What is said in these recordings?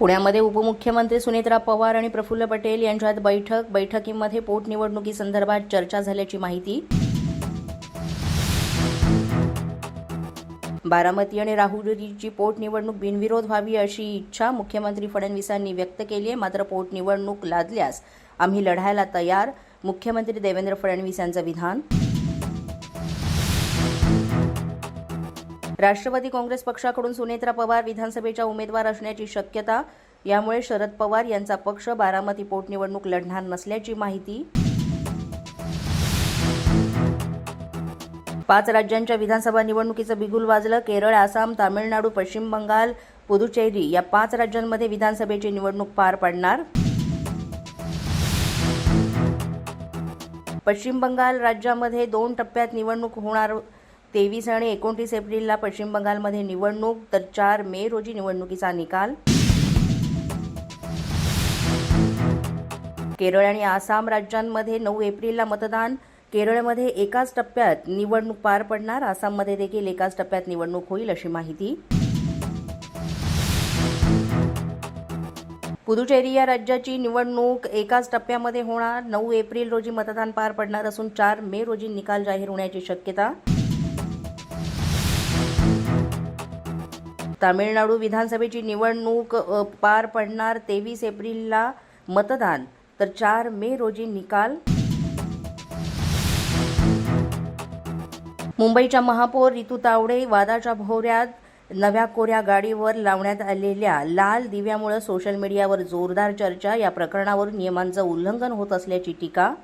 पुण्यामध्ये उपमुख्यमंत्री सुनेत्रा पवार आणि प्रफुल्ल पटेल यांच्यात बैठकीमध्ये पोटनिवडणुकीसंदर्भात चर्चा झाल्याची माहिती. बारामती आणि राहुरीची पोटनिवडणूक बिनविरोध व्हावी अशी इच्छा मुख्यमंत्री फडणवीसांनी व्यक्त केली आहे. मात्र पोटनिवडणूक लादल्यास आम्ही लढायला तयार, मुख्यमंत्री देवेंद्र फडणवीस यांचं विधान. राष्ट्रवादी काँग्रेस पक्षाकडून सुनेत्रा पवार विधानसभेच्या उमेदवार असण्याची शक्यता. यामुळे शरद पवार यांचा पक्ष बारामती पोटनिवडणूक लढणार नसल्याची माहिती. 5 राज्यांच्या विधानसभा निवडणुकीचं बिगुल वाजलं. केरळ, आसाम, तामिळनाडू, पश्चिम बंगाल, पुदुचेरी या 5 राज्यांमध्ये विधानसभेची निवडणूक पार पडणार. पश्चिम बंगाल राज्यामध्ये 2 टप्प्यात निवडणूक होणार. 23 आणि 29 एप्रिलला पश्चिम बंगालमध्ये निवडणूक, तर 4 मे रोजी निवडणुकीचा निकाल. केरळ आणि आसाम राज्यांमध्ये 9 एप्रिलला मतदान. केरळमध्ये एकाच टप्प्यात निवडणूक पार पडणार. आसाममध्ये देखील एकाच टप्प्यात निवडणूक होईल अशी माहिती. पुदुचेरी या राज्याची निवडणूक एकाच टप्प्यामध्ये होणार. 9 एप्रिल रोजी मतदान पार पडणार असून 4 मे रोजी निकाल जाहीर होण्याची शक्यता. तामिळनाडू विधानसभेची निवडणूक पार पडणार. 23 एप्रिलला मतदान, तर 4 मे रोजी निकाल. मुंबईच्या महापौर रितू तावडे वादाच्या भोवऱ्यात. नव्या कोऱ्या गाडीवर लावण्यात आलेल्या लाल दिव्यामुळे सोशल मीडियावर जोरदार चर्चा. या प्रकरणावर नियमांचं उल्लंघन होत असल्याची टीका.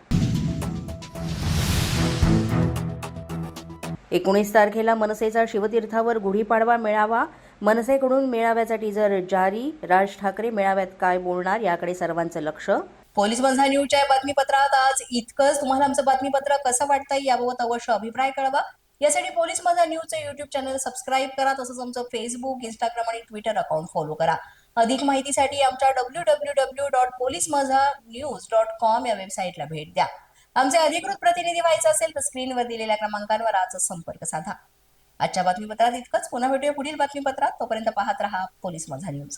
19 तारखेला मनसेचा शिवतीर्थावर गुढीपाडवा मेळावा. मनसेकडून मेळाव्याचा टीजर जारी. राज ठाकरे मेळाव्यात काय बोलणार याकडे सर्वांचं लक्ष. पोलीस माझा न्यूजच्या बातमीपत्रात आज इतकंच. तुम्हाला आमचं बातमीपत्र कसं वाटतंय याबाबत अवश्य अभिप्राय कळवा. यासाठी पोलीस माझा न्यूजचं युट्यूब चॅनल सबस्क्राईब करा. तसंच आमचं फेसबुक, इंस्टाग्राम आणि ट्विटर अकाउंट फॉलो करा. अधिक माहितीसाठी आमच्या www.policemazanews.com या वेबसाईटला भेट द्या. आमचे अधिकृत प्रतिनिधी व्हायचं असेल तर स्क्रीनवर दिलेल्या क्रमांकांवर आजच संपर्क साधा. आजच्या बातमीपत्रात इतकंच. पुन्हा भेटूया पुढील बातमीपत्रात. तोपर्यंत पाहत रहा पोलीस माझा न्यूज.